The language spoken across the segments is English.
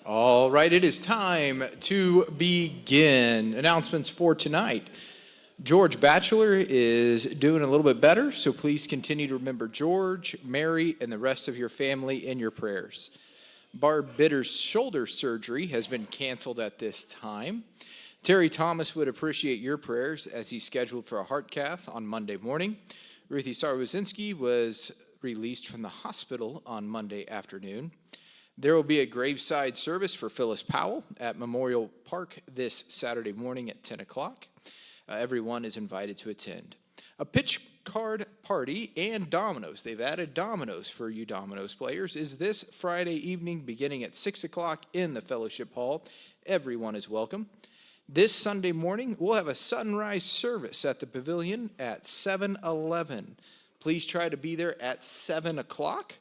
All right, it is time to begin. Announcements for tonight. George Batchelor is doing a little bit better, so please continue to remember George, Mary, and the rest of your family in your prayers. Barb Bitter's shoulder surgery has been canceled at this time. Terry Thomas would appreciate your prayers as he's scheduled for a heart cath on Monday morning. Ruthie Sarwazinski was released from the hospital on Monday afternoon. There will be a graveside service for Phyllis Powell at Memorial Park this Saturday morning at 10 o'clock. Everyone is invited to attend. A pitch card party and dominoes, they've added dominoes for you dominoes players, is this Friday evening beginning at 6 o'clock in the Fellowship Hall. Everyone is welcome. This Sunday morning, we'll have a sunrise service at the pavilion at 7:11. Please try to be there at 7 o'clock.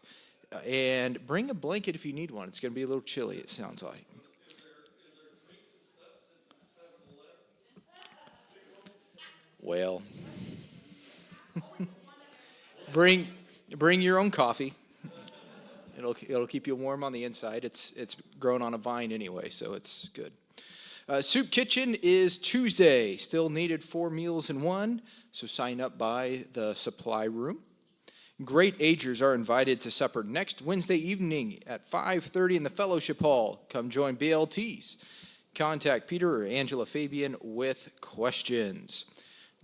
And bring a blanket if you need one. It's going to be a little chilly, it sounds like. Well, bring your own coffee. It'll keep you warm on the inside. It's grown on a vine anyway, so it's good. Soup Kitchen is Tuesday. Still needed 4 meals in one, so sign up by the supply room. Great agers are invited to supper next Wednesday evening at 5:30 in the Fellowship Hall. Come join BLTs. Contact Peter or Angela Fabian with questions.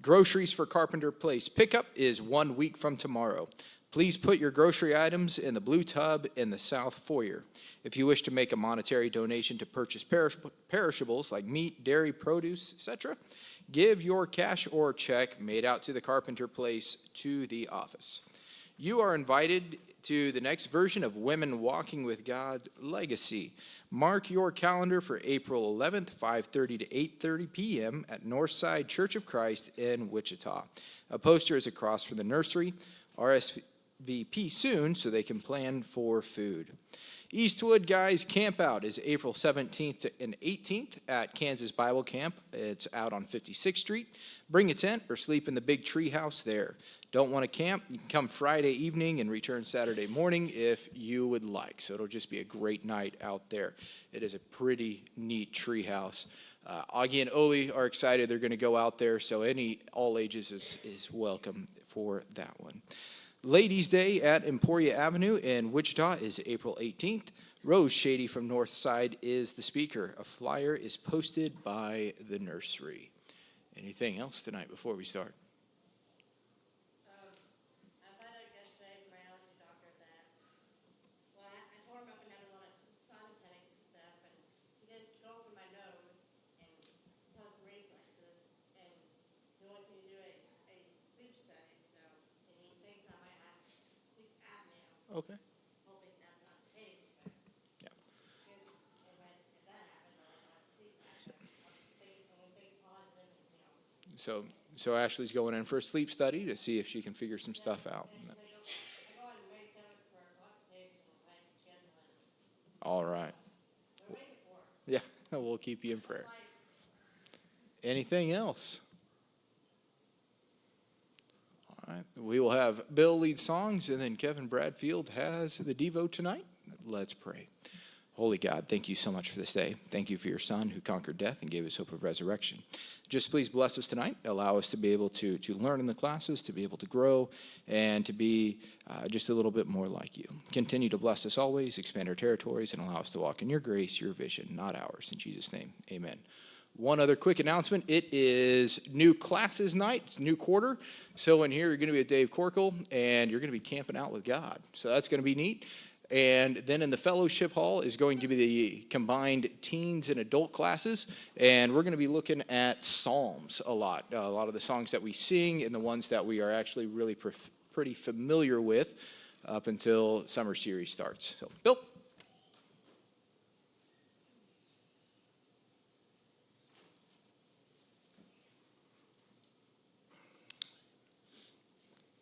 Groceries for Carpenter Place pickup is 1 week from tomorrow. Please put your grocery items in the blue tub in the south foyer. If you wish to make a monetary donation to purchase perishables like meat, dairy, produce, etc., give your cash or check made out to the Carpenter Place to the office. You are invited to the next version of Women Walking with God Legacy. Mark your calendar for April 11th, 5:30 to 8:30 p.m. at Northside Church of Christ in Wichita. A poster is across from the nursery. RSVP soon so they can plan for food. Eastwood Guys Camp Out is April 17th and 18th at Kansas Bible Camp. It's out on 56th Street. Bring a tent or sleep in the big tree house there. Don't want to camp? You can come Friday evening and return Saturday morning if you would like. So it'll just be a great night out there. It is a pretty neat tree house. Augie and Oli are excited. They're going to go out there, so all ages is welcome for that one. Ladies' Day at Emporia Avenue in Wichita is April 18th. Rose Shady from Northside is the speaker. A flyer is posted by the nursery. Anything else tonight before we start? Okay. Yeah. So Ashley's going in for a sleep study to see if she can figure some stuff out. All right. Yeah, we'll keep you in prayer. Anything else? All right. We will have Bill lead songs, and then Kevin Bradfield has the Devo tonight. Let's pray. Holy God, thank you so much for this day. Thank you for your Son who conquered death and gave us hope of resurrection. Just please bless us tonight. Allow us to be able to learn in the classes, to be able to grow, and to be just a little bit more like you. Continue to bless us always, expand our territories, and allow us to walk in your grace, your vision, not ours. In Jesus' name, amen. One other quick announcement. It is new classes night. It's new quarter. So in here, you're going to be with Dave Corkle, and you're going to be camping out with God. So that's going to be neat. And then in the fellowship hall is going to be the combined teens and adult classes. And we're going to be looking at Psalms a lot of the songs that we sing and the ones that we are actually really pretty familiar with up until summer series starts. So, Bill.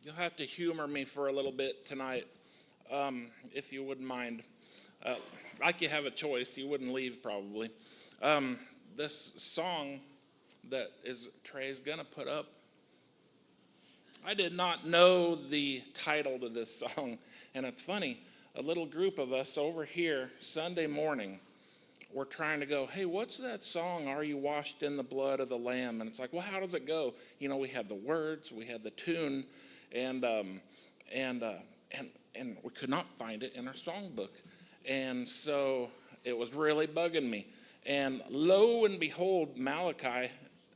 You'll have to humor me for a little bit tonight, if you wouldn't mind. Like you have a choice, you wouldn't leave probably. This song that Trey's gonna put up, I did not know the title to this song, and it's funny. A little group of us over here Sunday morning we're trying to go, hey, what's that song, Are You Washed in the Blood of the Lamb? And it's like, well, how does it go? You know, we had the words, we had the tune, and we could not find it in our songbook. And so it was really bugging me. And lo and behold, Malachi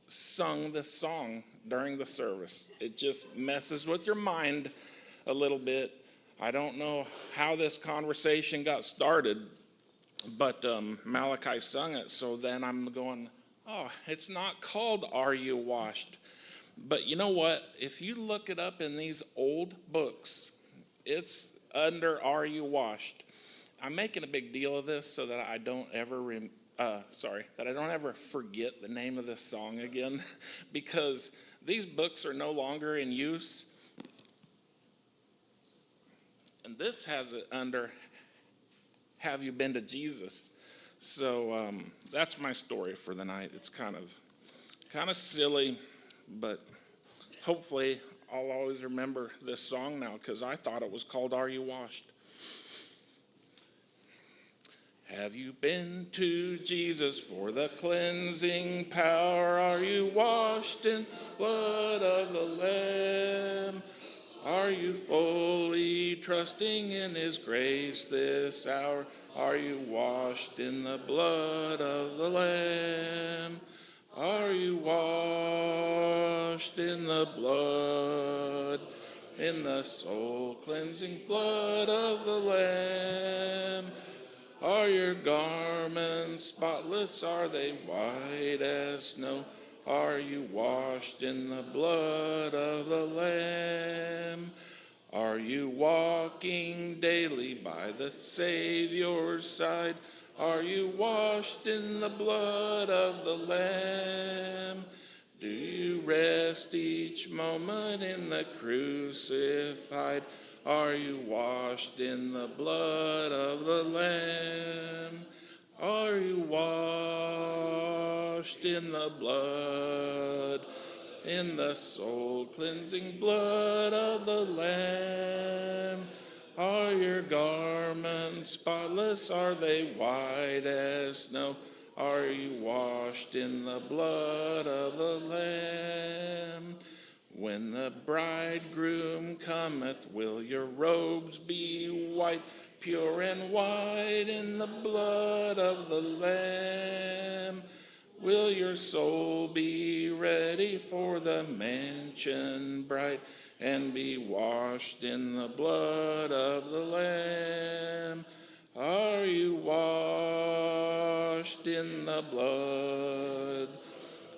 sung this song during the service. It just messes with your mind a little bit. I don't know how this conversation got started, but Malachi sung it. So then I'm going, oh, it's not called Are You Washed? But you know what? If you look it up in these old books, it's under Are You Washed? I'm making a big deal of this so that I don't ever forget the name of this song again, because these books are no longer in use. And this has it under Have You Been to Jesus? So that's my story for the night. It's kind of silly, but hopefully I'll always remember this song now, because I thought it was called Are You Washed? Have you been to Jesus for the cleansing power? Are you washed in blood of the Lamb? Are you fully trusting in His grace this hour? Are you washed in the blood of the Lamb? Are you washed in the blood, in the soul-cleansing blood of the Lamb? Are your garments spotless? Are they white as snow? Are you washed in the blood of the Lamb? Are you walking daily by the Savior's side? Are you washed in the blood of the Lamb? Do you rest each moment in the crucified? Are you washed in the blood of the Lamb? Are you washed in the blood, in the soul-cleansing blood of the Lamb? Are your garments spotless? Are they white as snow? Are you washed in the blood of the Lamb? When the bridegroom cometh, will your robes be white, pure and white in the blood of the Lamb? Will your soul be ready for the mansion bright, and be washed in the blood of the Lamb? Are you washed in the blood,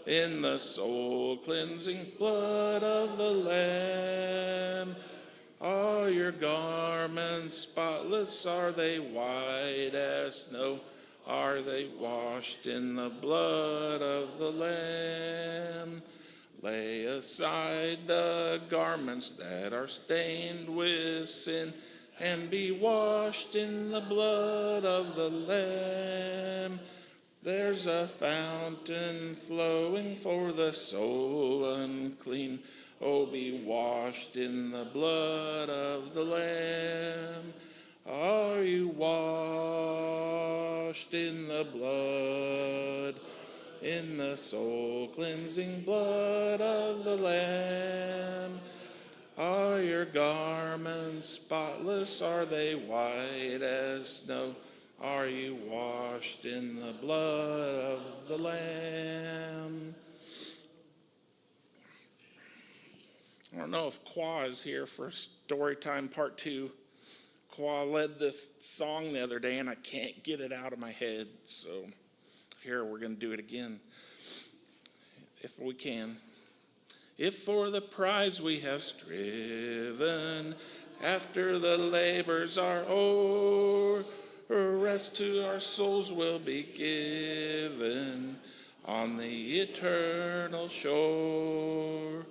in the soul-cleansing blood of the Lamb? Are your garments spotless? Are they white as snow? Are they washed in the blood of the Lamb? Lay aside the garments that are stained with sin, and be washed in the blood of the Lamb. There's a fountain flowing for the soul unclean. Oh, be washed in the blood of the Lamb. Are you washed in the blood, in the soul-cleansing blood of the Lamb? Are your garments spotless? Are they white as snow? Are you washed in the blood of the Lamb? I don't know if Kwa is here for Storytime Part 2. Kwa led this song the other day, and I can't get it out of my head. So here, we're going to do it again, if we can. If for the prize we have striven, after the labors are o'er, rest to our souls will be given on the eternal shore.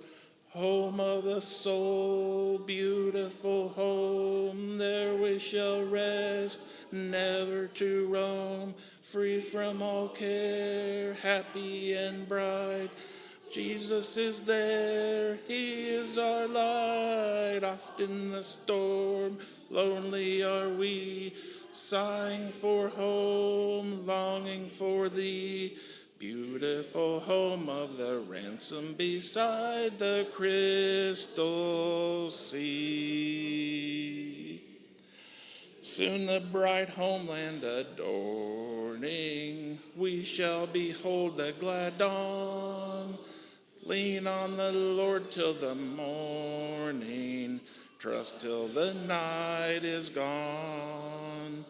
Home of the soul, beautiful home, there we shall rest, never to roam, free from all care, happy and bright. Jesus is there, He is our light. Oft in the storm, lonely are we, sighing for home, longing for thee. Beautiful home of the ransom beside the crystal sea. Soon the bright homeland adorning, we shall behold the glad dawn. Lean on the Lord till the morning, trust till the night is gone.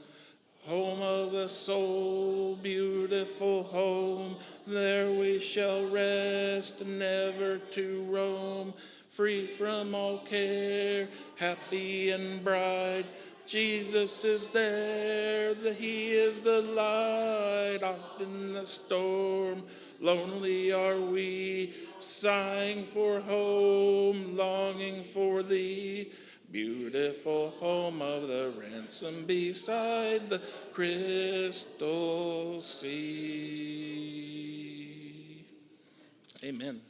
Home of the soul, beautiful home, there we shall rest, never to roam. Free from all care, happy and bright, Jesus is there, He is the light. Oft in the storm, lonely are we, sighing for home, longing for thee. Beautiful home of the ransom beside the crystal sea. Amen.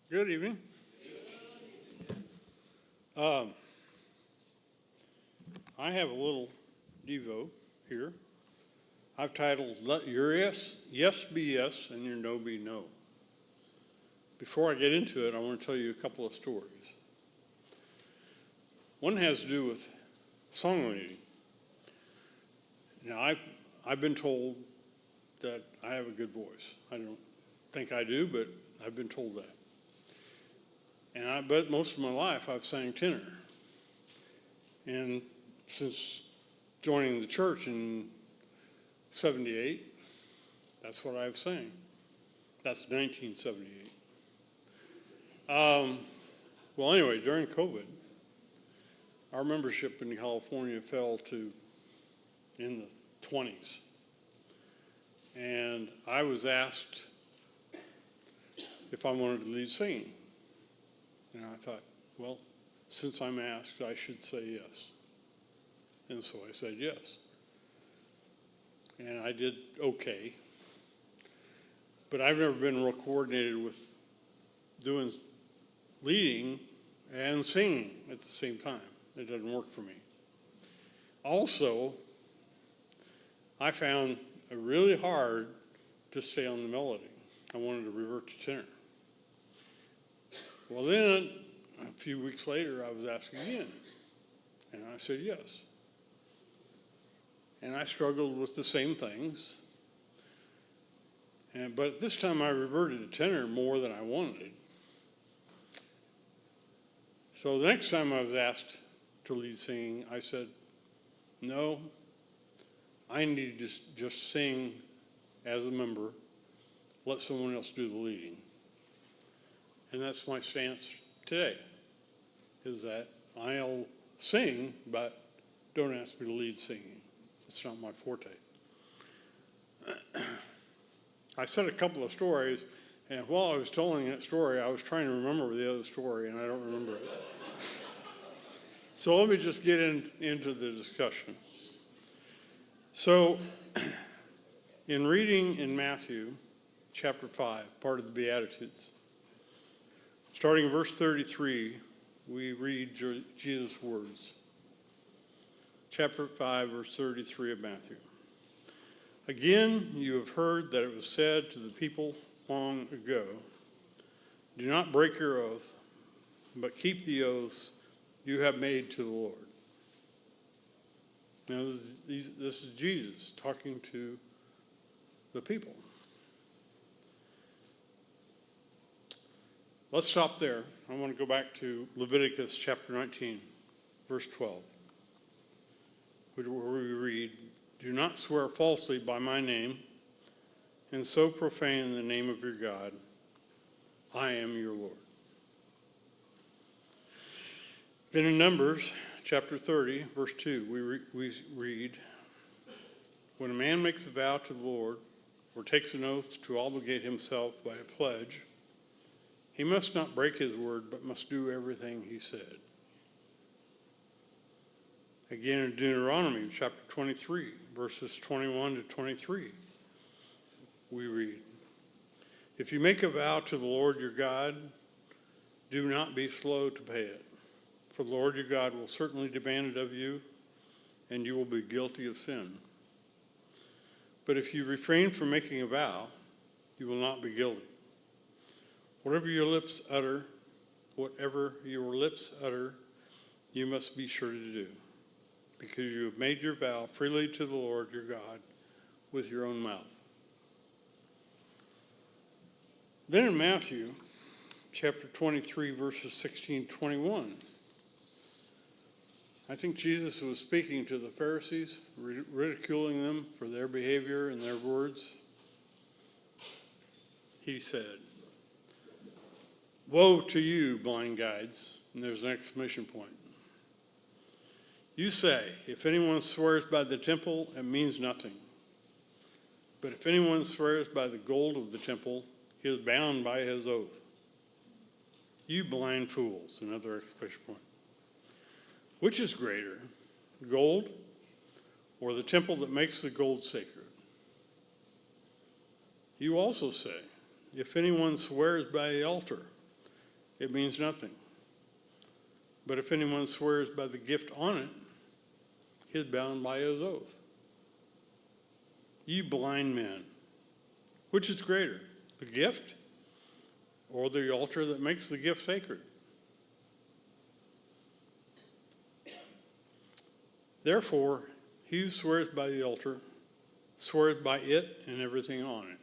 Good evening. I have a little Devo here. I've titled, Let Your Yes Be Yes and Your No Be No. Before I get into it, I want to tell you a couple of stories. One has to do with song leading. Now, I've been told that I have a good voice. I don't think I do, but I've been told that. And I bet most of my life I've sang tenor. And since joining the church in 78, that's what I've sang. That's 1978. Well, anyway, during COVID, our membership in California fell to in the 20s. And I was asked if I wanted to lead singing. And I thought, well, since I'm asked, I should say yes. And so I said yes. And I did okay. But I've never been real coordinated with doing leading and singing at the same time. It doesn't work for me. Also, I found it really hard to stay on the melody. I wanted to revert to tenor. Well, then, a few weeks later, I was asked again, and I said yes. And I struggled with the same things, but this time I reverted to tenor more than I wanted. So the next time I was asked to lead singing, I said, no, I need to just sing as a member, let someone else do the leading. And that's my stance today, is that I'll sing, but don't ask me to lead singing. It's not my forte. I said a couple of stories, and while I was telling that story, I was trying to remember the other story, and I don't remember it. So let me just get into the discussion. So in reading in Matthew chapter 5, part of the Beatitudes, starting in verse 33, we read Jesus' words. Chapter 5, verse 33 of Matthew. Again, you have heard that it was said to the people long ago, do not break your oath, but keep the oaths you have made to the Lord. Now, this is Jesus talking to the people. Let's stop there. I want to go back to Leviticus chapter 19, verse 12, where we read, do not swear falsely by my name, and so profane the name of your God. I am your Lord. Then in Numbers chapter 30, verse 2, we read, when a man makes a vow to the Lord, or takes an oath to obligate himself by a pledge, he must not break his word, but must do everything he said. Again, in Deuteronomy chapter 23, verses 21 to 23, we read, "If you make a vow to the Lord your God, do not be slow to pay it, for the Lord your God will certainly demand it of you, and you will be guilty of sin. But if you refrain from making a vow, you will not be guilty. Whatever your lips utter, you must be sure to do, because you have made your vow freely to the Lord your God with your own mouth." Then in Matthew chapter 23, verses 16 to 21, I think Jesus was speaking to the Pharisees, ridiculing them for their behavior and their words. He said, "Woe to you, blind guides," and there's an exclamation point. "You say, if anyone swears by the temple, it means nothing. But if anyone swears by the gold of the temple, he is bound by his oath. You blind fools," another exclamation point. "Which is greater, gold or the temple that makes the gold sacred? You also say, if anyone swears by the altar, it means nothing. But if anyone swears by the gift on it, he is bound by his oath. You blind men, which is greater, the gift or the altar that makes the gift sacred? Therefore, he who swears by the altar swears by it and everything on it.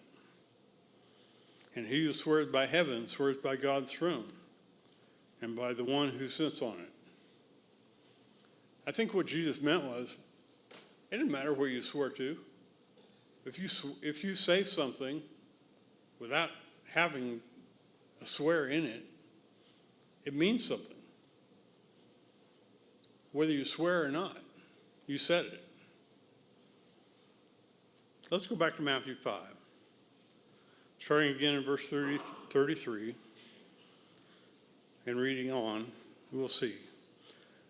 And he who swears by heaven swears by God's throne and by the one who sits on it." I think what Jesus meant was, it didn't matter where you swear to. If you say something without having a swear in it, it means something. Whether you swear or not, you said it. Let's go back to Matthew 5. Starting again in verse 33 and reading on, we'll see.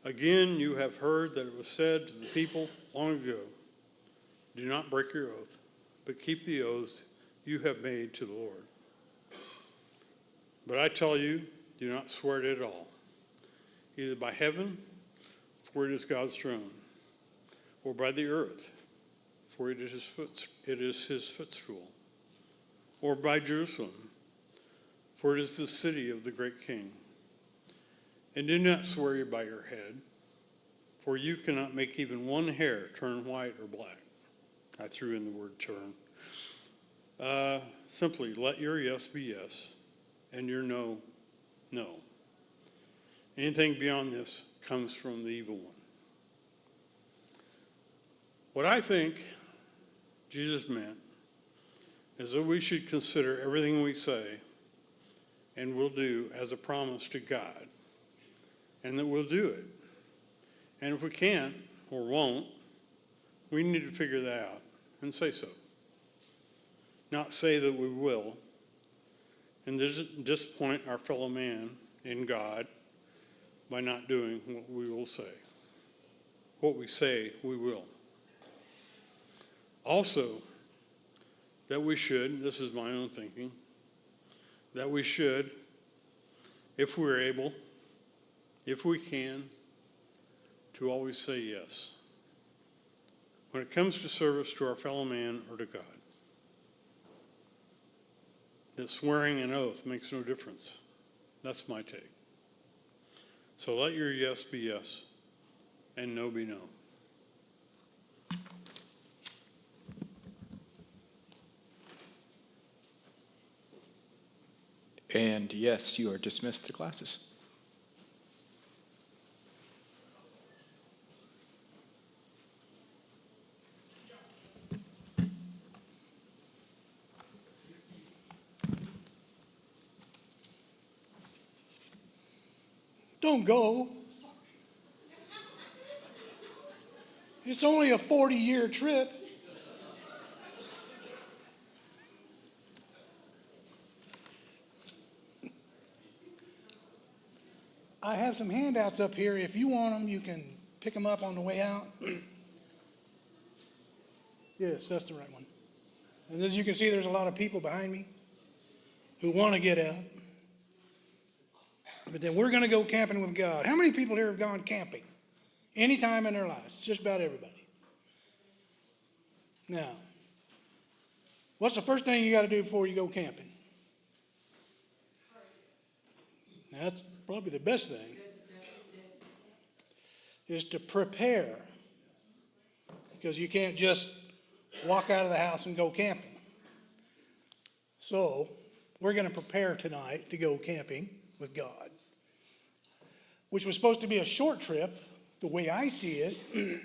"Again, you have heard that it was said to the people long ago, 'Do not break your oath, but keep the oaths you have made to the Lord.' But I tell you, do not swear it at all, either by heaven, for it is God's throne, or by the earth, for it is his footstool, or by Jerusalem, for it is the city of the great King. And do not swear by your head, for you cannot make even one hair turn white or black." I threw in the word turn. Simply let your yes be yes, and your no, no. Anything beyond this comes from the evil one. What I think Jesus meant is that we should consider everything we say and will do as a promise to God, and that we'll do it. And if we can't or won't, we need to figure that out and say so. Not say that we will, and disappoint our fellow man in God by not doing what we will say, what we say we will. Also, that we should, this is my own thinking, that we should, if we're able, if we can, to always say yes when it comes to service to our fellow man or to God. That swearing an oath makes no difference. That's my take. So let your yes be yes and no be no. And yes, you are dismissed to classes. Don't go. It's only a 40-year trip. I have some handouts up here. If you want them, you can pick them up on the way out. Yes, that's the right one. And as you can see, there's a lot of people behind me who want to get out. But then we're going to go camping with God. How many people here have gone camping? Any time in their lives? Just about everybody. Now, what's the first thing you got to do before you go camping? That's probably the best thing, is to prepare. Because you can't just walk out of the house and go camping. So, we're going to prepare tonight to go camping with God, which was supposed to be a short trip. The way I see it,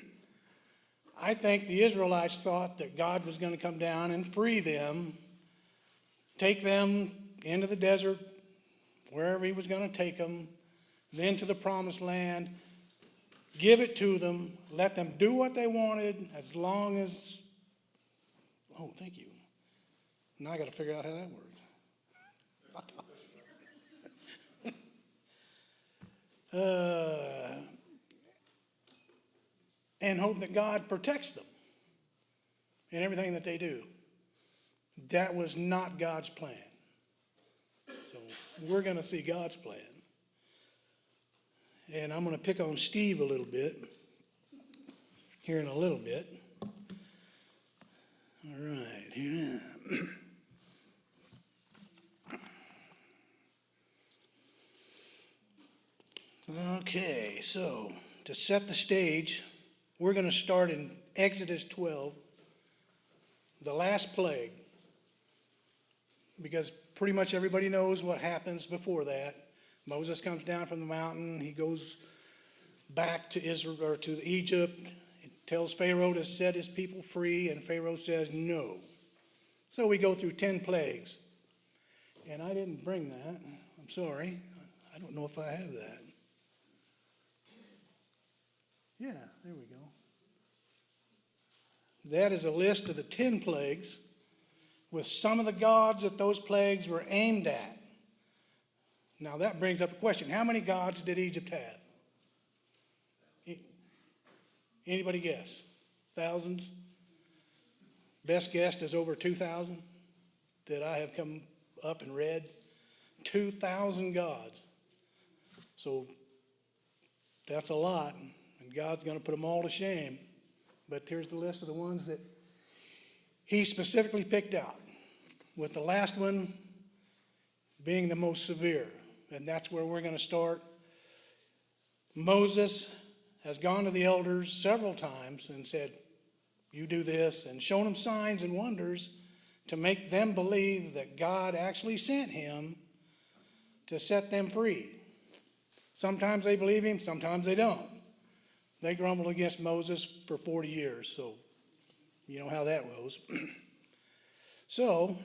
I think the Israelites thought that God was going to come down and free them, take them into the desert, wherever he was going to take them, then to the promised land, give it to them, let them do what they wanted as long as, oh, thank you. Now I got to figure out how that worked. And hope that God protects them in everything that they do. That was not God's plan. So we're going to see God's plan. And I'm going to pick on Steve a little bit here in a little bit. All right, here. Okay, so to set the stage, we're going to start in Exodus 12, the last plague, because pretty much everybody knows what happens before that. Moses comes down from the mountain. He goes back to Israel or to Egypt. He tells Pharaoh to set his people free, and Pharaoh says no. So we go through 10 plagues. And I didn't bring that. I'm sorry. I don't know if I have that. Yeah, there we go. That is a list of the 10 plagues with some of the gods that those plagues were aimed at. Now that brings up a question. How many gods did Egypt have? Anybody guess? Thousands? Best guess is over 2,000 that I have come up and read. 2,000 gods. So that's a lot. And God's going to put them all to shame. But here's the list of the ones that he specifically picked out, with the last one being the most severe. And that's where we're going to start. Moses has gone to the elders several times and said, you do this, and shown them signs and wonders to make them believe that God actually sent him to set them free. Sometimes they believe him, sometimes they don't. They grumbled against Moses for 40 years, so you know how that goes. So,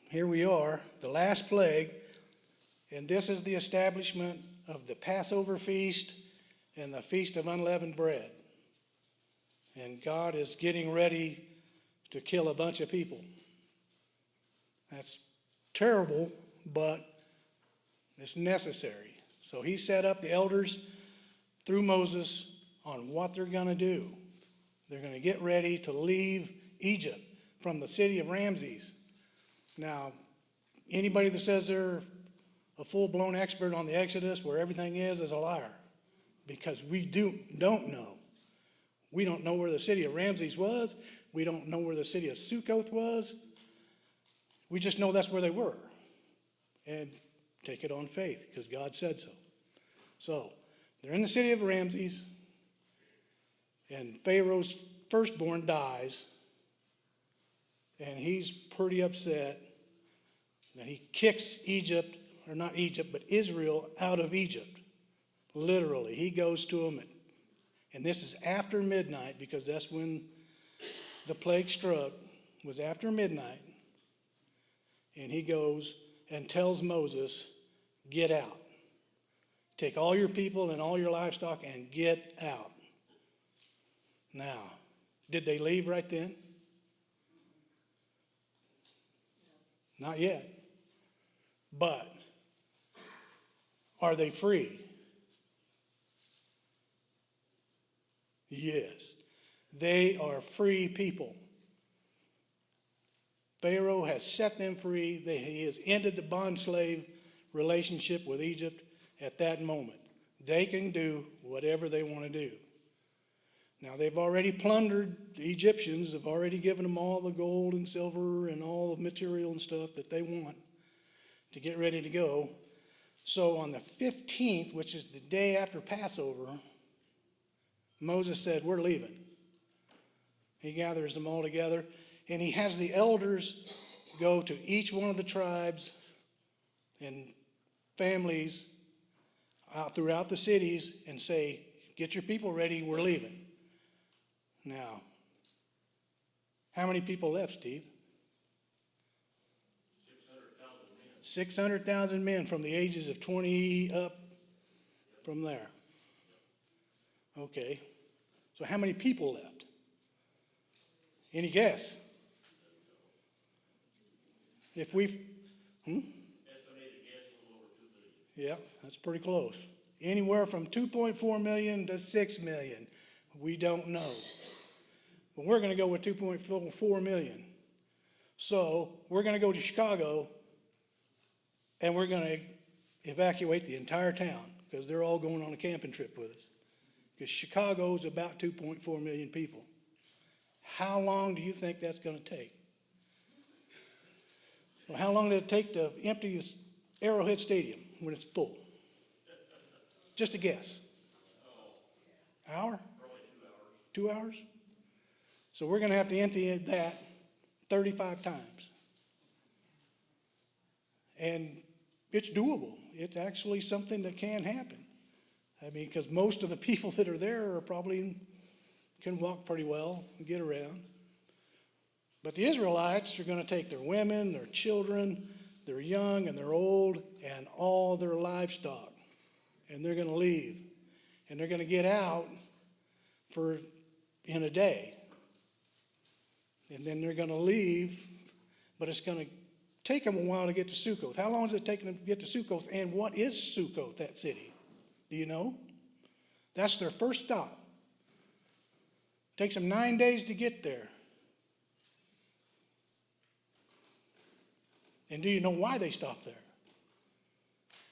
here we are, the last plague, and this is the establishment of the Passover feast and the Feast of Unleavened Bread. And God is getting ready to kill a bunch of people. That's terrible, but it's necessary. So he set up the elders through Moses on what they're going to do. They're going to get ready to leave Egypt from the city of Ramses. Now, anybody that says they're a full-blown expert on the Exodus where everything is a liar, because we don't know. We don't know where the city of Ramses was. We don't know where the city of Sukkoth was. We just know that's where they were. And take it on faith, because God said so. So, they're in the city of Ramses, and Pharaoh's firstborn dies, and he's pretty upset that he kicks Egypt, or not Egypt, but Israel out of Egypt. Literally, he goes to them, and this is after midnight, because that's when the plague struck, was after midnight, and he goes and tells Moses, get out. Take all your people and all your livestock and get out. Now, did they leave right then? Not yet. But are they free? Yes. They are free people. Pharaoh has set them free. He has ended the bond slave relationship with Egypt at that moment. They can do whatever they want to do. Now, they've already plundered the Egyptians. They've already given them all the gold and silver and all the material and stuff that they want to get ready to go. So on the 15th, which is the day after Passover, Moses said, we're leaving. He gathers them all together, and he has the elders go to each one of the tribes and families out throughout the cities and say, get your people ready, we're leaving. Now, how many people left, Steve? 600,000 men from the ages of 20 up from there. Okay. So how many people left? Any guess? If we've, Estimated guess a little over 2 million. yeah, that's pretty close. Anywhere from 2.4 million to 6 million. We don't know. But we're going to go with 2.4 million. So we're going to go to Chicago and we're going to evacuate the entire town because they're all going on a camping trip with us. Because Chicago is about 2.4 million people. How long do you think that's going to take? Well, how long did it take to empty this Arrowhead Stadium when it's full? Just a guess. Hour? Probably 2 hours. 2 hours? So we're going to have to empty that 35 times. And it's doable. It's actually something that can happen. I mean, because most of the people that are there are probably can walk pretty well and get around. But the Israelites are going to take their women, their children, their young and their old, and all their livestock. And they're going to leave. And they're going to get out in a day. And then they're going to leave, but it's going to take them a while to get to Sukkoth. How long does it take them to get to Sukkoth? And what is Sukkoth, that city? Do you know? That's their first stop. Takes them 9 days to get there. And do you know why they stopped there?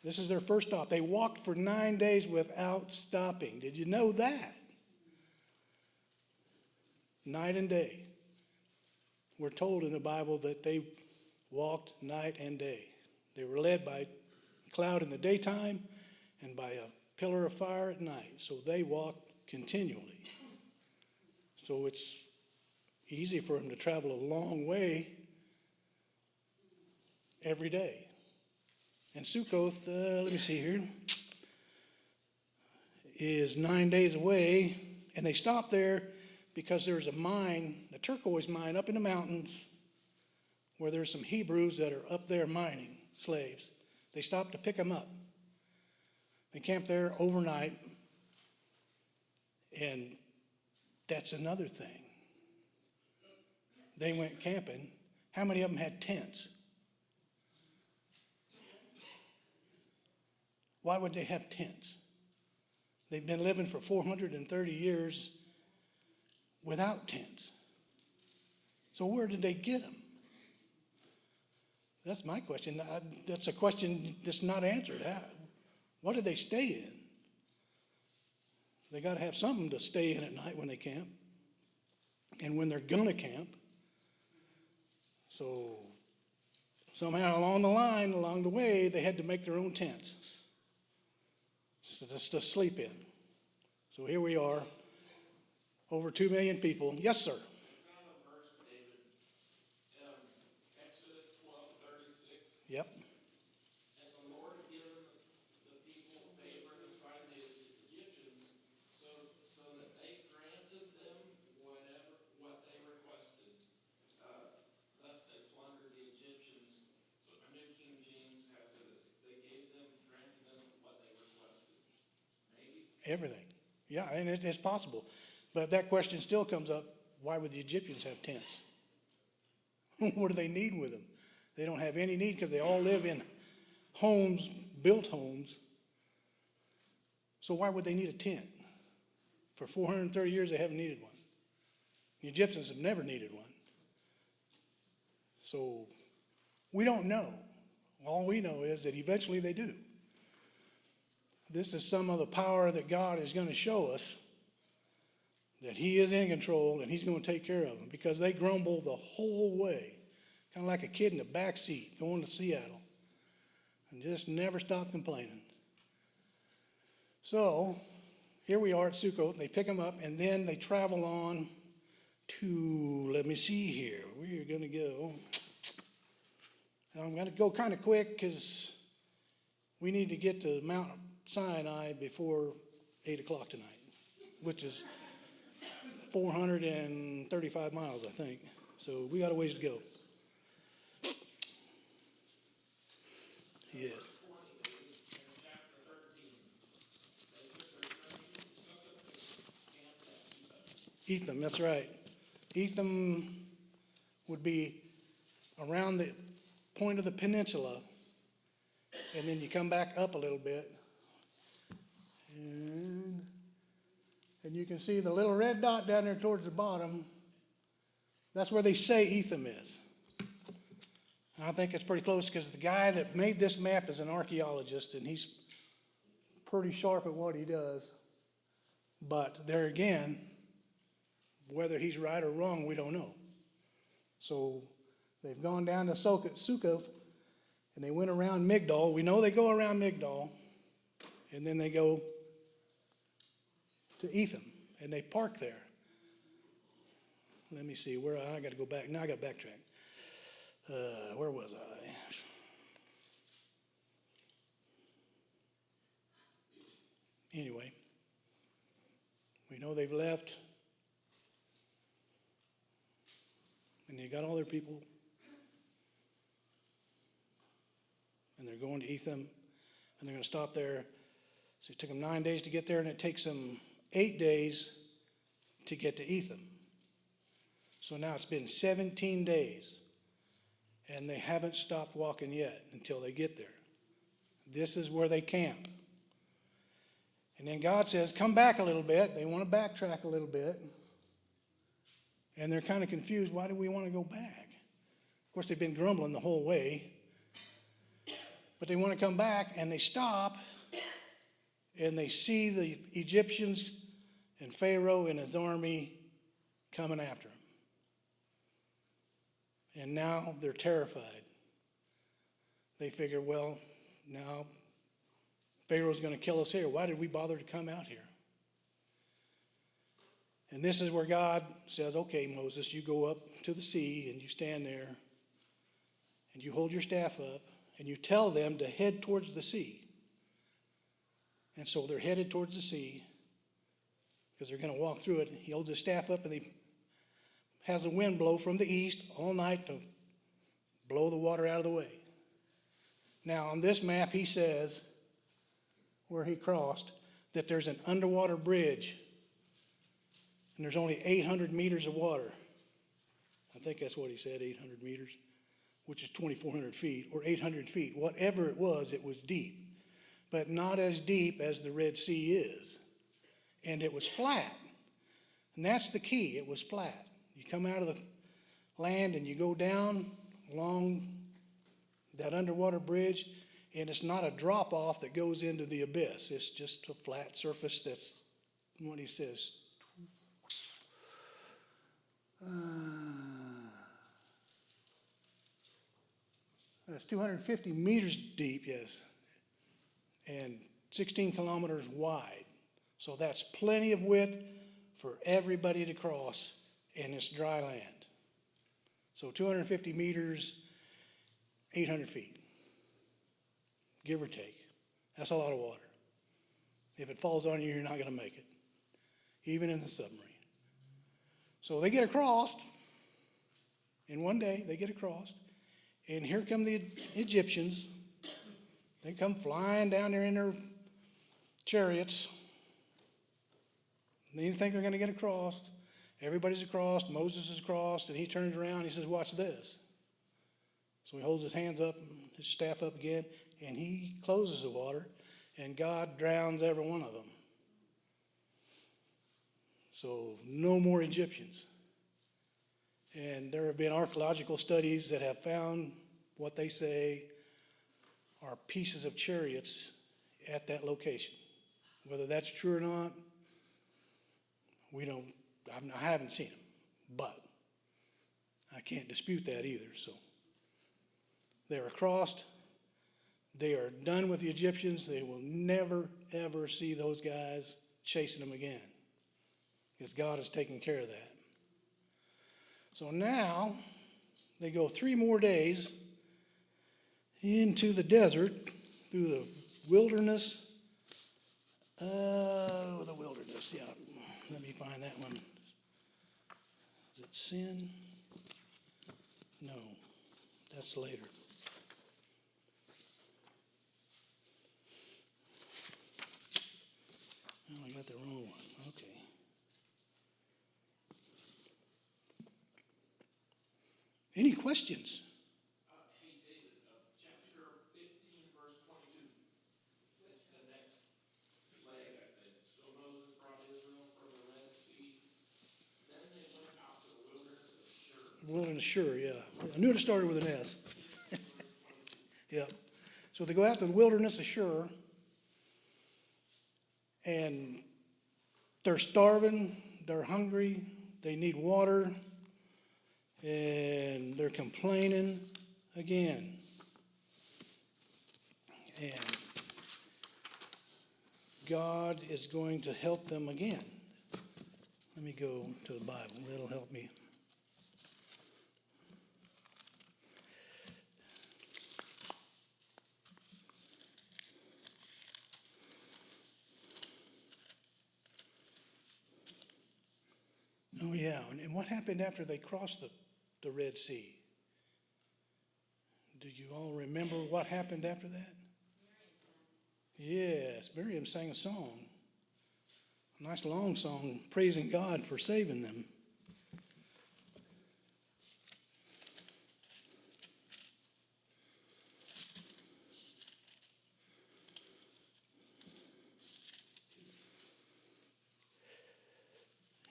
This is their first stop. They walked for 9 days without stopping. Did you know that? Night and day. We're told in the Bible that they walked night and day. They were led by a cloud in the daytime and by a pillar of fire at night. So they walked continually. So it's easy for them to travel a long way every day. And Sukkoth, let me see here, is 9 days away. And they stopped there because there's a mine, a turquoise mine up in the mountains, where there's some Hebrews that are up there mining, slaves. They stopped to pick them up. They camped there overnight. And that's another thing. They went camping. How many of them had tents? Why would they have tents? They've been living for 430 years without tents. So where did they get them? That's my question. That's a question that's not answered. What did they stay in? They got to have something to stay in at night when they camp and when they're going to camp. So somehow along the way, they had to make their own tents to sleep in. So here we are, over 2 million people. Yes, sir. Exodus 12:36. Yep. And the Lord had given the people favor in the sight of the Egyptians, so that they granted them what they requested. Thus they plundered the Egyptians. So the New King James has it as they granted them what they requested. Maybe. Everything. Yeah, and it's possible. But that question still comes up, why would the Egyptians have tents? What do they need with them? They don't have any need because they all live in homes, built homes. So why would they need a tent For 430 years, they haven't needed one. The Egyptians have never needed one. So we don't know. All we know is that eventually they do. This is some of the power that God is going to show us, that he is in control and he's going to take care of them, because they grumble the whole way, kind of like a kid in the back seat going to Seattle, and just never stop complaining. So here we are at Sukkot. They pick them up, and then they travel on to, let me see here, we're going to go, I'm going to go kind of quick because we need to get to Mount Sinai before 8 o'clock tonight, which is 435 miles, I think. So we got a ways to go. Yes. Etham, that's right. Etham would be around the point of the peninsula, and then you come back up a little bit, and you can see the little red dot down there towards the bottom. That's where they say Etham is. And I think it's pretty close, because the guy that made this map is an archaeologist, and he's pretty sharp at what he does. But there again, whether he's right or wrong, we don't know. So they've gone down to Sukkoth, and they went around Migdol. We know they go around Migdol, and then they go to Etham, and they park there. Let me see, where I got to go back. Now I got to backtrack. Where was I? Anyway, we know they've left, and they got all their people, and they're going to Etham, and they're going to stop there. So it took them 9 days to get there, and it takes them 8 days to get to Etham. So now it's been 17 days, and they haven't stopped walking yet until they get there. This is where they camp. And then God says, come back a little bit. They want to backtrack a little bit. And they're kind of confused. Why do we want to go back? Of course, they've been grumbling the whole way. But they want to come back, and they stop, and they see the Egyptians and Pharaoh and his army coming after them. And now they're terrified. They figure, well, now Pharaoh's going to kill us here. Why did we bother to come out here? And this is where God says, okay, Moses, you go up to the sea and you stand there and you hold your staff up and you tell them to head towards the sea. And so they're headed towards the sea because they're going to walk through it. He holds his staff up, and he has a wind blow from the east all night to blow the water out of the way. Now, on this map, he says, where he crossed, that there's an underwater bridge, and there's only 800 meters of water. I think that's what he said, 800 meters, which is 2,400 feet, or 800 feet. Whatever it was deep, but not as deep as the Red Sea is. And it was flat. And that's the key, it was flat. You come out of the land and you go down along that underwater bridge, and it's not a drop off that goes into the abyss. It's just a flat surface. That's what he says. That's 250 meters deep, yes, and 16 kilometers wide. So that's plenty of width for everybody to cross, and it's dry land. So 250 meters, 800 feet, give or take. That's a lot of water. If it falls on you, you're not going to make it, even in the submarine. So they get across. In one day, they get across. And here come the Egyptians. They come flying down there in their chariots. And they think they're going to get across. Everybody's across. Moses is across. And he turns around and he says, watch this. So he holds his hands up, his staff up again, and he closes the water, and God drowns every one of them. So no more Egyptians. And there have been archaeological studies that have found what they say are pieces of chariots at that location. Whether that's true or not, we don't, I haven't seen them, but I can't dispute that either. So they are crossed. They are done with the Egyptians. They will never, ever see those guys chasing them again, because God has taken care of that. So now they go 3 more days into the desert through the wilderness. The wilderness, yeah. Let me find that one. Is it Sin? No, that's later. Oh, I got the wrong one. Okay. Any questions? Hey, David, chapter 15, verse 22. That's the next leg, I think. So Moses brought Israel from the Red Sea. Then they went out to the wilderness of Shur. Wilderness, sure, yeah. I knew it started with an S. Yep. So they go out to the wilderness of Shur, and they're starving, they're hungry, they need water, and they're complaining again. And God is going to help them again. Let me go to the Bible, that'll help me. Oh, yeah, and what happened after they crossed the Red Sea? Do you all remember what happened after that? Yes, Miriam sang a song, a nice long song, praising God for saving them.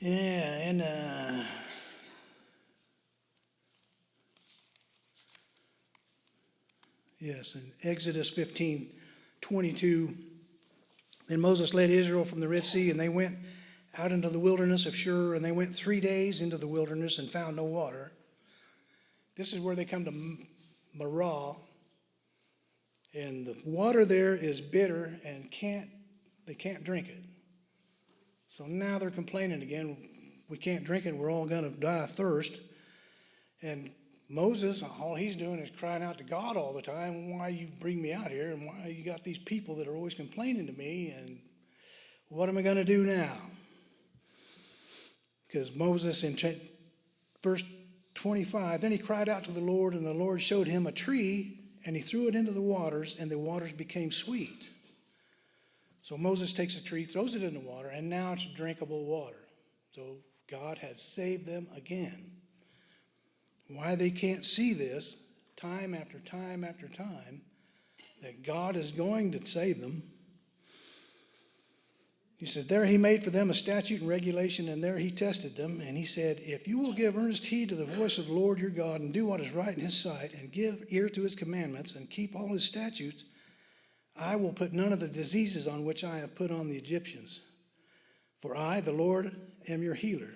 Yeah, and yes, in Exodus 15:22, then Moses led Israel from the Red Sea, and they went out into the wilderness of Shur, and they went 3 days into the wilderness and found no water. This is where they come to Marah, and the water there is bitter and they can't drink it. So now they're complaining again, we can't drink it, we're all going to die of thirst. And Moses, all he's doing is crying out to God all the time, why you bring me out here, and why you got these people that are always complaining to me, and what am I going to do now? Because Moses in verse 25, then he cried out to the Lord, and the Lord showed him a tree, and he threw it into the waters, and the waters became sweet. So Moses takes a tree, throws it in the water, and now it's drinkable water. So God has saved them again. Why they can't see this time after time after time, that God is going to save them. He says, there he made for them a statute and regulation, and there he tested them. And he said, if you will give earnest heed to the voice of the Lord your God, and do what is right in his sight, and give ear to his commandments, and keep all his statutes, I will put none of the diseases on which I have put on the Egyptians. For I, the Lord, am your healer.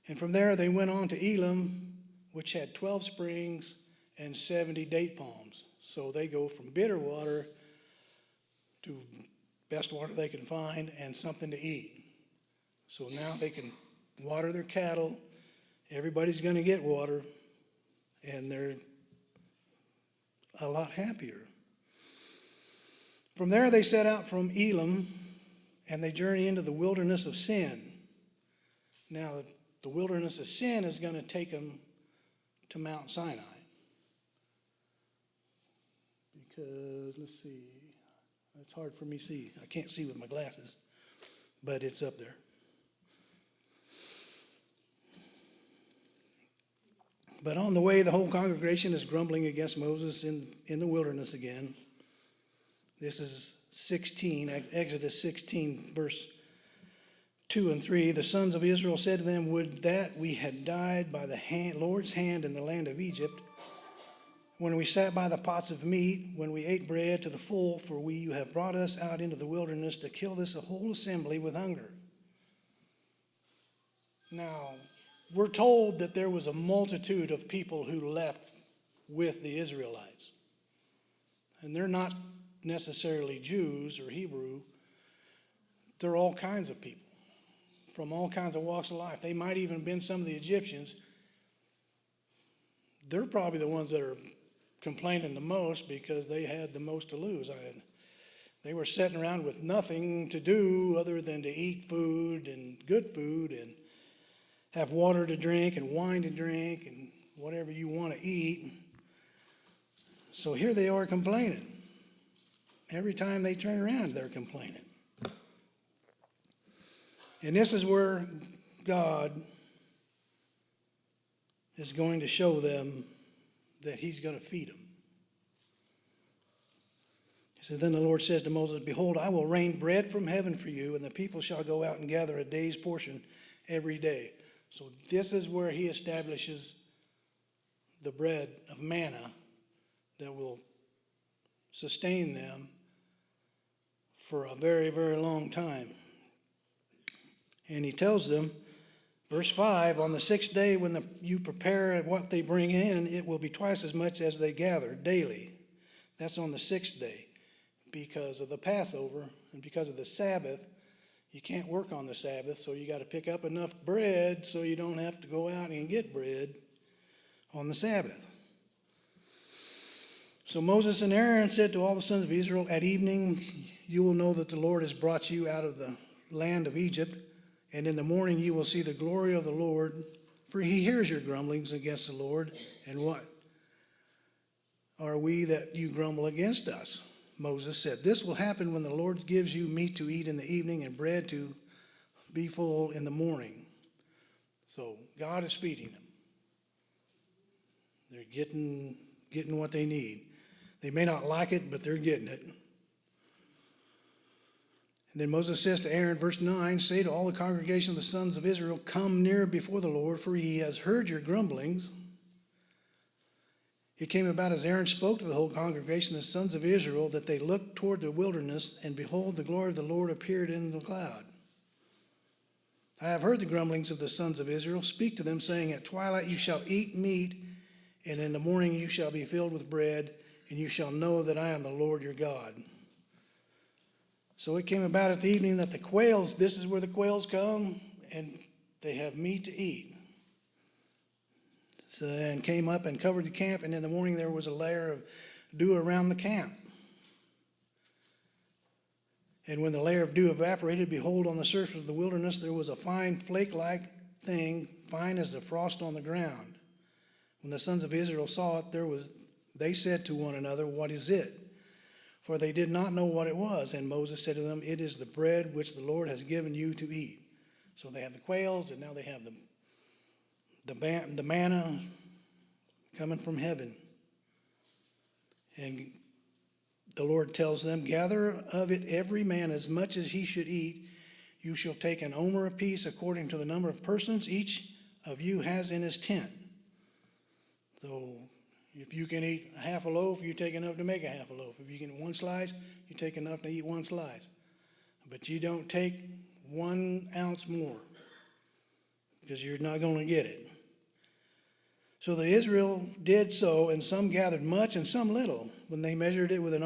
And from there they went on to Elim, which had 12 springs and 70 date palms. So they go from bitter water to best water they can find and something to eat. So now they can water their cattle. Everybody's going to get water, and they're a lot happier. From there they set out from Elim, and they journey into the wilderness of Sin. Now, the wilderness of Sin is going to take them to Mount Sinai. Because, let's see, it's hard for me to see. I can't see with my glasses, but it's up there. But on the way, the whole congregation is grumbling against Moses in the wilderness again. This is 16, Exodus 16, verse 2 and 3, the sons of Israel said to them, would that we had died by the Lord's hand in the land of Egypt, when we sat by the pots of meat, when we ate bread to the full, for you have brought us out into the wilderness to kill this whole assembly with hunger. Now, we're told that there was a multitude of people who left with the Israelites. And they're not necessarily Jews or Hebrew. They're all kinds of people from all kinds of walks of life. They might even have been some of the Egyptians. They're probably the ones that are complaining the most because they had the most to lose. They were sitting around with nothing to do other than to eat food and good food and have water to drink and wine to drink and whatever you want to eat. So here they are complaining. Every time they turn around, they're complaining. And this is where God is going to show them that he's going to feed them. He says, then the Lord says to Moses, behold, I will rain bread from heaven for you, and the people shall go out and gather a day's portion every day. So this is where he establishes the bread of manna that will sustain them for a very, very long time. And he tells them, verse 5, on the 6th day when you prepare what they bring in, it will be twice as much as they gather daily. That's on the 6th day. Because of the Passover and because of the Sabbath, you can't work on the Sabbath, so you got to pick up enough bread so you don't have to go out and get bread on the Sabbath. So Moses and Aaron said to all the sons of Israel, at evening you will know that the Lord has brought you out of the land of Egypt, and in the morning you will see the glory of the Lord, for he hears your grumblings against the Lord. And what are we that you grumble against us? Moses said, this will happen when the Lord gives you meat to eat in the evening and bread to be full in the morning. So God is feeding them. They're getting what they need. They may not like it, but they're getting it. And then Moses says to Aaron, verse 9, say to all the congregation of the sons of Israel, come near before the Lord, for he has heard your grumblings. It came about as Aaron spoke to the whole congregation, the sons of Israel, that they looked toward the wilderness, and behold, the glory of the Lord appeared in the cloud. I have heard the grumblings of the sons of Israel. Speak to them, saying, at twilight you shall eat meat, and in the morning you shall be filled with bread, and you shall know that I am the Lord your God. So it came about at the evening that the quails, this is where the quails come, and they have meat to eat. So, and came up and covered the camp, and in the morning there was a layer of dew around the camp. And when the layer of dew evaporated, behold, on the surface of the wilderness there was a fine flake-like thing, fine as the frost on the ground. When the sons of Israel saw it, they said to one another, what is it? For they did not know what it was. And Moses said to them, it is the bread which the Lord has given you to eat. So they have the quails, and now they have the manna coming from heaven. And the Lord tells them, gather of it every man as much as he should eat. You shall take an omer apiece according to the number of persons each of you has in his tent. So if you can eat half a loaf, you take enough to make a half a loaf. If you can eat one slice, you take enough to eat one slice. But you don't take 1 ounce more, because you're not going to get it. So the Israel did so, and some gathered much and some little. When they measured it with an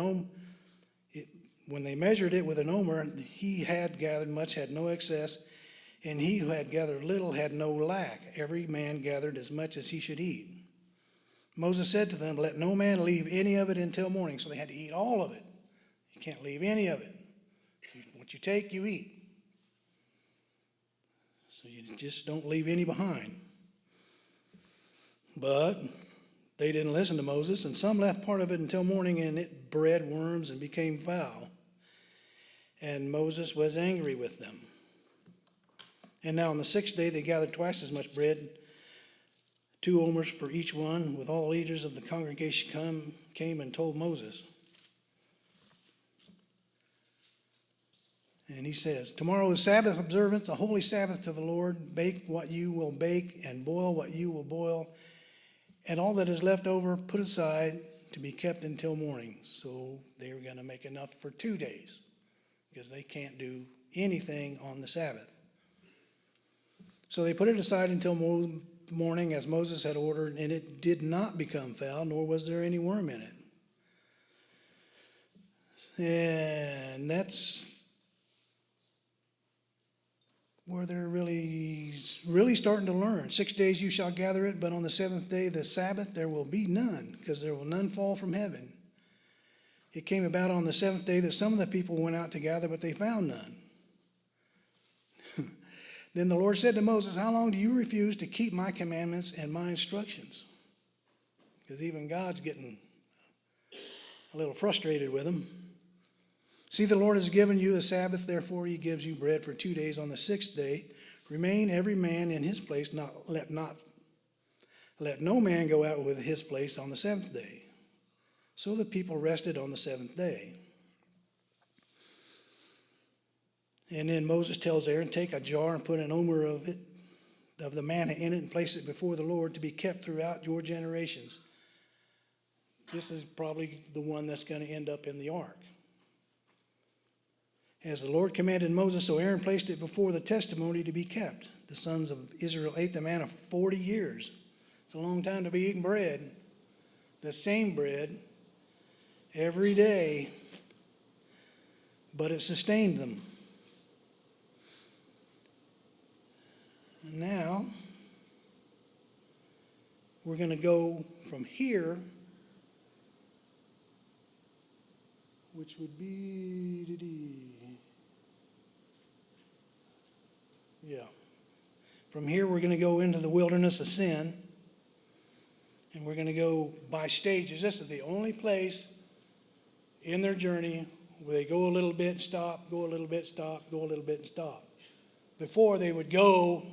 omer, he had gathered much, had no excess, and he who had gathered little had no lack. Every man gathered as much as he should eat. Moses said to them, let no man leave any of it until morning. So they had to eat all of it. You can't leave any of it. What you take, you eat. So you just don't leave any behind. But they didn't listen to Moses, and some left part of it until morning, and it bred worms and became foul. And Moses was angry with them. And now on the 6th day they gathered twice as much bread, 2 omers for each one, with all the leaders of the congregation came and told Moses. And he says, tomorrow is Sabbath observance, a holy Sabbath to the Lord. Bake what you will bake and boil what you will boil. And all that is left over, put aside to be kept until morning. So they were going to make enough for 2 days because they can't do anything on the Sabbath. So they put it aside until morning as Moses had ordered, and it did not become foul, nor was there any worm in it. And that's where they're really starting to learn. 6 days you shall gather it, but on the seventh day, the Sabbath, there will be none, because there will none fall from heaven. It came about on the seventh day that some of the people went out to gather, but they found none. Then the Lord said to Moses, how long do you refuse to keep my commandments and my instructions? Because even God's getting a little frustrated with them. See, the Lord has given you the Sabbath, therefore he gives you bread for 2 days. On the sixth day, remain every man in his place, let no man go out with his place on the seventh day. So the people rested on the seventh day. And then Moses tells Aaron, take a jar and put an omer of the manna in it, and place it before the Lord to be kept throughout your generations. This is probably the one that's going to end up in the ark. As the Lord commanded Moses, so Aaron placed it before the testimony to be kept. The sons of Israel ate the manna 40 years. It's a long time to be eating bread. The same bread every day, but it sustained them. Now, we're going to go from here, which would be, from here we're going to go into the wilderness of sin, and we're going to go by stages. This is the only place in their journey where they go a little bit, stop, go a little bit, stop, go a little bit, and stop. Before they would go,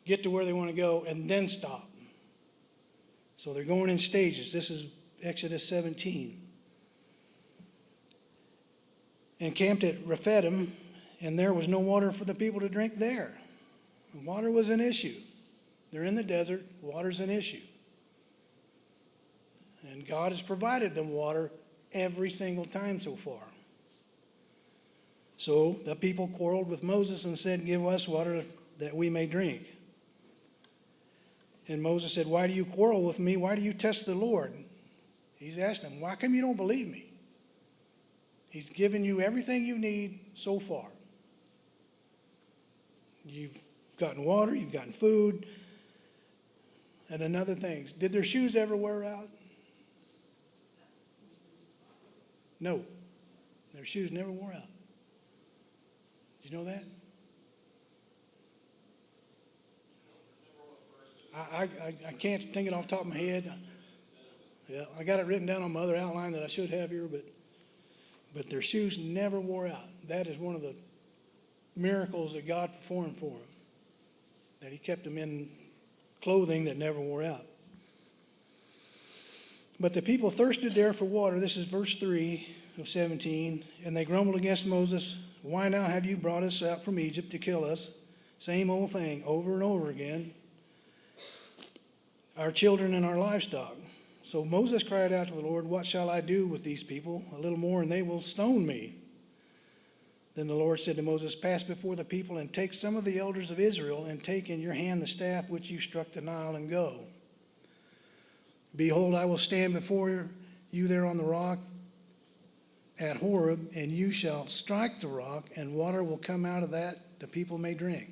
get to where they want to go, and then stop. So they're going in stages. This is Exodus 17. And camped at Rephidim, and there was no water for the people to drink there. And water was an issue. They're in the desert. Water's an issue. And God has provided them water every single time so far. So the people quarreled with Moses and said, give us water that we may drink. And Moses said, why do you quarrel with me? Why do you test the Lord? He's asked them, why come you don't believe me? He's given you everything you need so far. You've gotten water, you've gotten food, and another thing. Did their shoes ever wear out? No. Their shoes never wore out. Did you know that? I can't think it off the top of my head. Yeah, I got it written down on my other outline that I should have here, but their shoes never wore out. That is one of the miracles that God performed for them, that he kept them in clothing that never wore out. But the people thirsted there for water. This is verse 3 of 17. And they grumbled against Moses. Why now have you brought us out from Egypt to kill us? Same old thing over and over again. Our children and our livestock. So Moses cried out to the Lord, what shall I do with these people? A little more and they will stone me. Then the Lord said to Moses, pass before the people and take some of the elders of Israel and take in your hand the staff which you struck the Nile and go. Behold, I will stand before you there on the rock at Horeb, and you shall strike the rock, and water will come out of that the people may drink.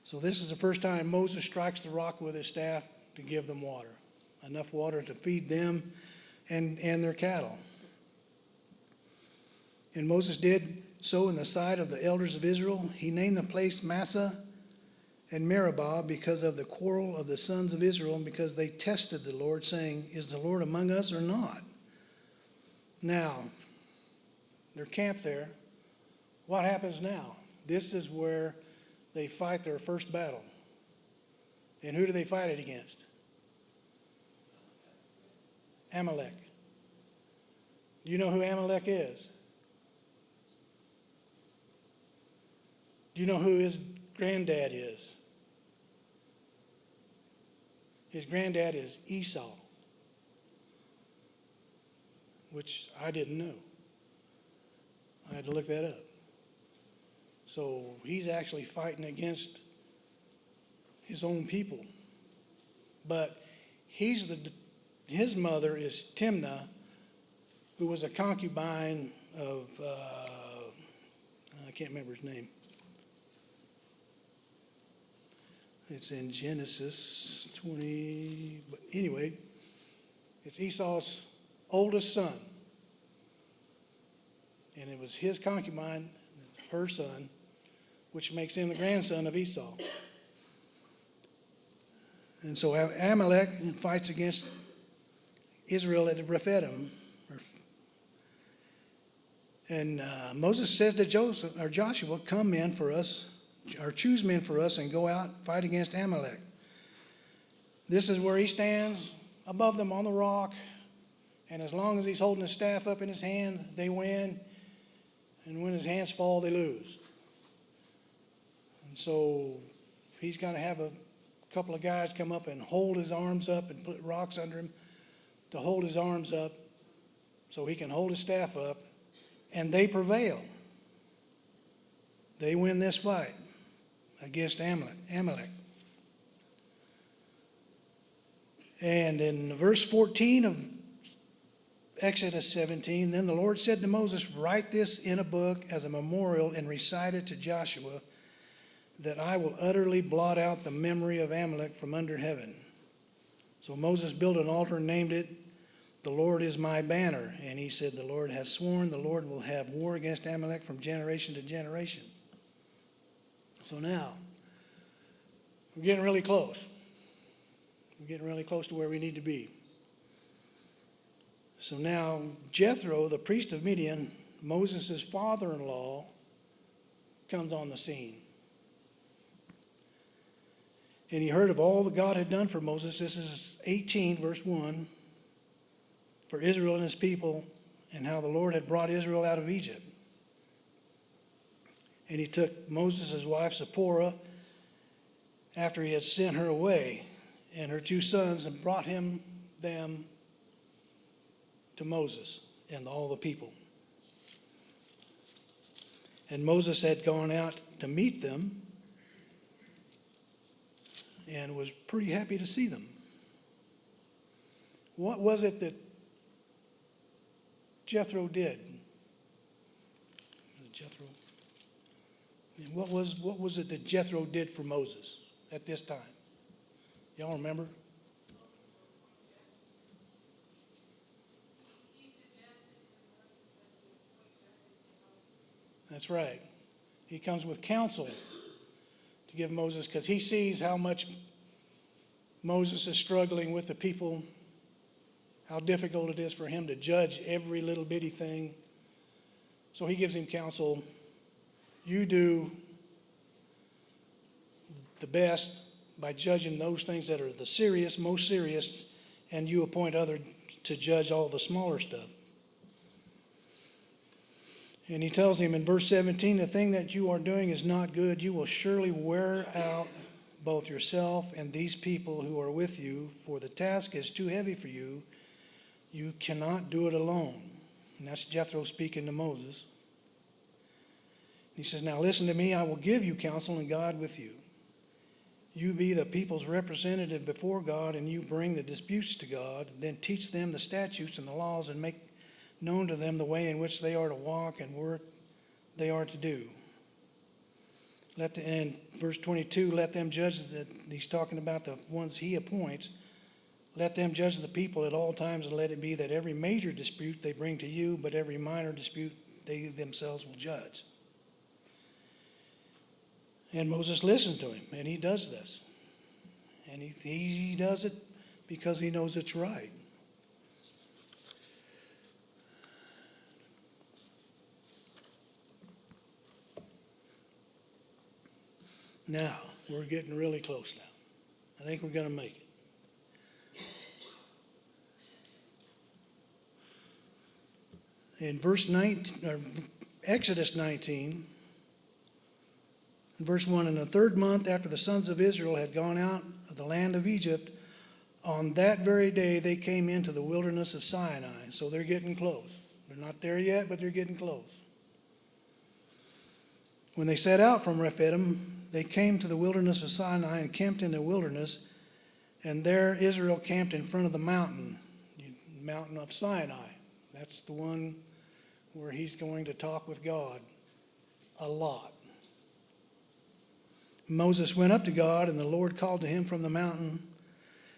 So this is the first time Moses strikes the rock with his staff to give them water, enough water to feed them and their cattle. And Moses did so in the sight of the elders of Israel. He named the place Massah and Meribah because of the quarrel of the sons of Israel and because they tested the Lord, saying, is the Lord among us or not? Now, they're camped there. What happens now? This is where they fight their first battle. And who do they fight it against? Amalek. Do you know who Amalek is? Do you know who his granddad is? His granddad is Esau, which I didn't know. I had to look that up. So he's actually fighting against his own people. But his mother is Timnah, who was a concubine of, I can't remember his name. It's in Genesis 20, but anyway, it's Esau's oldest son. And it was his concubine, her son, which makes him the grandson of Esau. And so Amalek fights against Israel at Rephidim. And Moses says to Joshua, come men for us, or choose men for us and go out and fight against Amalek. This is where he stands above them on the rock. And as long as he's holding his staff up in his hand, they win. And when his hands fall, they lose. And so he's got to have a couple of guys come up and hold his arms up and put rocks under him to hold his arms up so he can hold his staff up. And they prevail. They win this fight against Amalek. And in verse 14 of Exodus 17, then the Lord said to Moses, write this in a book as a memorial and recite it to Joshua, that I will utterly blot out the memory of Amalek from under heaven. So Moses built an altar and named it, the Lord is my banner. And he said, the Lord has sworn the Lord will have war against Amalek from generation to generation. So now, we're getting really close. We're getting really close to where we need to be. So now, Jethro, the priest of Midian, Moses' father-in-law, comes on the scene. And he heard of all that God had done for Moses. This is 18, verse 1. For Israel and his people, and how the Lord had brought Israel out of Egypt. And he took Moses' wife Zipporah after he had sent her away, and her 2 sons, and brought them to Moses and all the people. And Moses had gone out to meet them and was pretty happy to see them. What was it that Jethro did? Jethro. And what was it that Jethro did for Moses at this time? Y'all remember? That's right. He comes with counsel to give Moses, because he sees how much Moses is struggling with the people, how difficult it is for him to judge every little bitty thing. So he gives him counsel. You do the best by judging those things that are the most serious, and you appoint others to judge all the smaller stuff. And he tells him in verse 17, the thing that you are doing is not good. You will surely wear out both yourself and these people who are with you, for the task is too heavy for you. You cannot do it alone. And that's Jethro speaking to Moses. He says, now listen to me, I will give you counsel and God with you. You be the people's representative before God, and you bring the disputes to God. Then teach them the statutes and the laws, and make known to them the way in which they are to walk and work they are to do. And verse 22, let them judge, that he's talking about the ones he appoints. Let them judge the people at all times, and let it be that every major dispute they bring to you, but every minor dispute they themselves will judge. And Moses listened to him, and he does this. And he does it because he knows it's right. Now, we're getting really close now. I think we're going to make it. In Exodus 19, Verse 1, in the third month after the sons of Israel had gone out of the land of Egypt, on that very day they came into the wilderness of Sinai. So they're getting close. They're not there yet, but they're getting close. When they set out from Rephidim, they came to the wilderness of Sinai and camped in the wilderness, and there Israel camped in front of the mountain of Sinai. That's the one where he's going to talk with God a lot. Moses went up to God, and the Lord called to him from the mountain,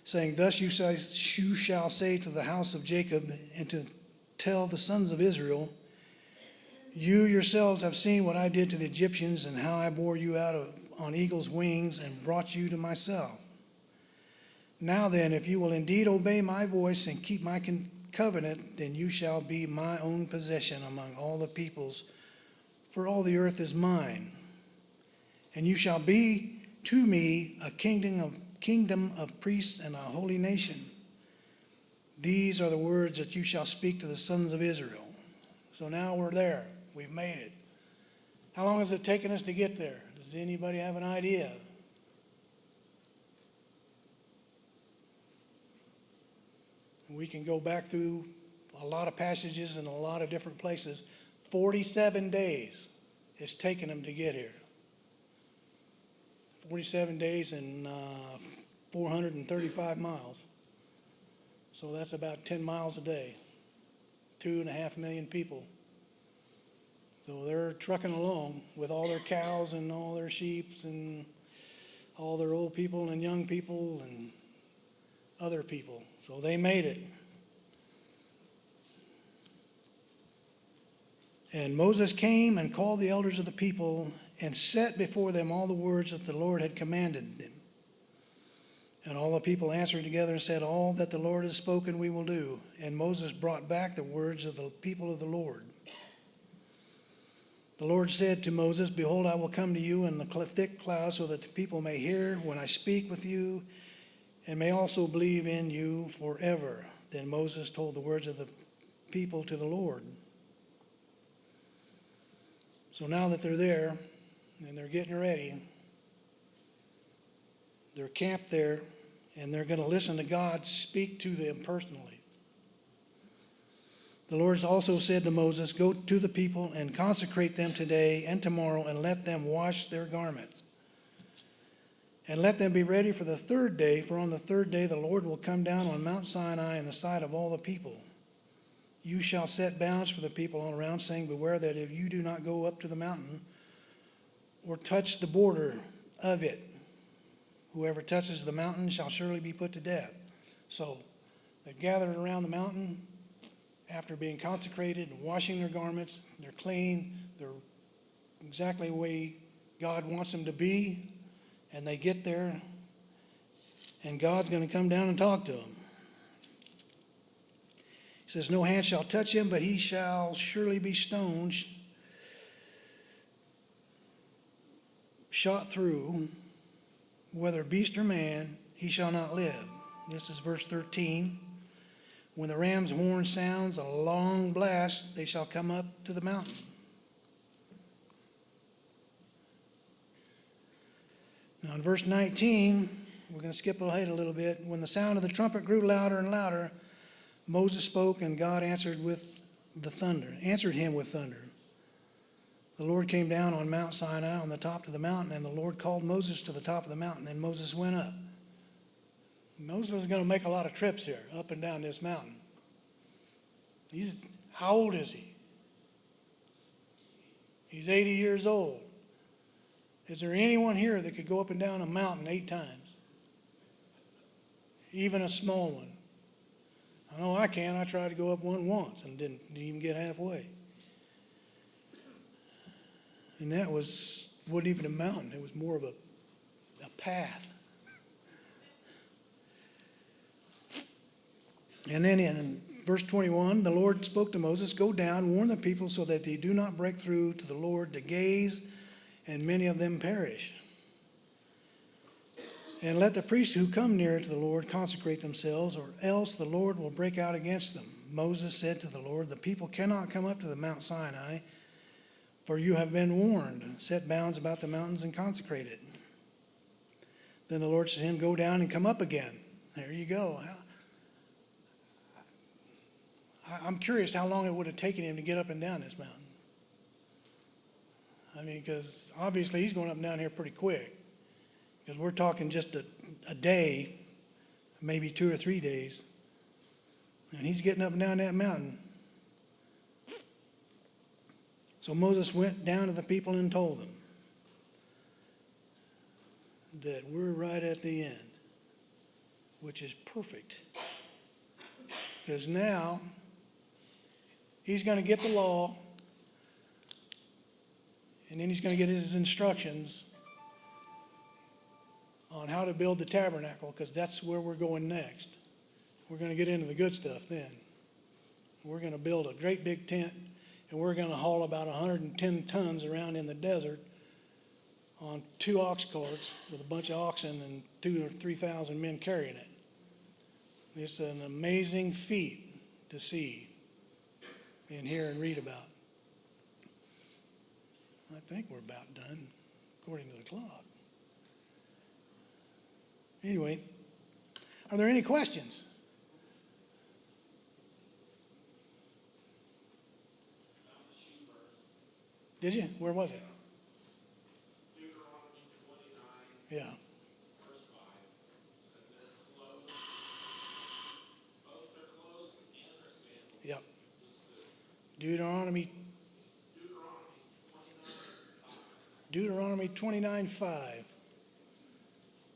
saying, Thus you shall say to the house of Jacob, and to tell the sons of Israel, You yourselves have seen what I did to the Egyptians, and how I bore you out on eagle's wings and brought you to myself. Now then, if you will indeed obey my voice and keep my covenant, then you shall be my own possession among all the peoples, for all the earth is mine. And you shall be to me a kingdom of priests and a holy nation. These are the words that you shall speak to the sons of Israel. So now we're there. We've made it. How long has it taken us to get there? Does anybody have an idea? We can go back through a lot of passages in a lot of different places. 47 days it's taken them to get here. 47 days and 435 miles. So that's about 10 miles a day. 2.5 million people. So they're trucking along with all their cows and all their sheep and all their old people and young people and other people. So they made it. And Moses came and called the elders of the people and set before them all the words that the Lord had commanded them. And all the people answered together and said, All that the Lord has spoken we will do. And Moses brought back the words of the people of the Lord. The Lord said to Moses, Behold, I will come to you in the thick cloud, so that the people may hear when I speak with you, and may also believe in you forever. Then Moses told the words of the people to the Lord. So now that they're there, and they're getting ready, they're camped there, and they're going to listen to God speak to them personally. The Lord also said to Moses, Go to the people and consecrate them today and tomorrow, and let them wash their garments. And let them be ready for the third day, for on the third day the Lord will come down on Mount Sinai in the sight of all the people. You shall set bounds for the people all around, saying, Beware that if you do not go up to the mountain or touch the border of it, whoever touches the mountain shall surely be put to death. So they gathered around the mountain after being consecrated and washing their garments. They're clean. They're exactly the way God wants them to be. And they get there, and God's going to come down and talk to them. He says, No hand shall touch him, but he shall surely be stoned, shot through, whether beast or man, he shall not live. This is verse 13. When the ram's horn sounds a long blast, they shall come up to the mountain. Now in verse 19, we're going to skip ahead a little bit. When the sound of the trumpet grew louder and louder, Moses spoke, and God answered him with thunder. The Lord came down on Mount Sinai on the top of the mountain, and the Lord called Moses to the top of the mountain, and Moses went up. Moses is going to make a lot of trips here, up and down this mountain. How old is he? He's 80 years old. Is there anyone here that could go up and down a mountain 8 times? Even a small one. I know I can. I tried to go up one once and didn't even get halfway. And that wasn't even a mountain. It was more of a path. And then in verse 21, the Lord spoke to Moses, Go down, warn the people so that they do not break through to the Lord to gaze, and many of them perish. And let the priests who come near to the Lord consecrate themselves, or else the Lord will break out against them. Moses said to the Lord, The people cannot come up to the Mount Sinai, For you have been warned, set bounds about the mountains and consecrate it. Then the Lord said to him, go down and come up again. There you go. I'm curious how long it would have taken him to get up and down this mountain. I mean, because obviously he's going up and down here pretty quick. Because we're talking just a day, maybe 2 or 3 days. And he's getting up and down that mountain. So Moses went down to the people and told them that we're right at the end, which is perfect. Because now he's going to get the law, and then he's going to get his instructions on how to build the tabernacle, because that's where we're going next. We're going to get into the good stuff then. We're going to build a great big tent, and we're going to haul about 110 tons around in the desert on 2 ox carts with a bunch of oxen and 2,000 or 3,000 men carrying it. It's an amazing feat to see and hear and read about. I think we're about done, according to the clock. Anyway, are there any questions? Did you? Where was it? Deuteronomy 29, Yeah. verse 5. And their clothes, both their clothes and their sandals. Yep. Deuteronomy Deuteronomy 29, 5. 29:5.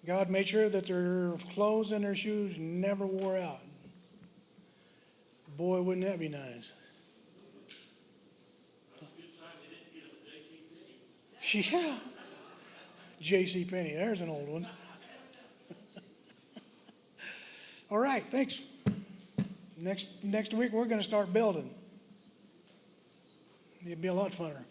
God made sure that their clothes and their shoes never wore out. Boy, wouldn't that be nice? Yeah. J.C. Penney, there's an old one. All right, thanks. Next week we're going to start building. It'll be a lot funner.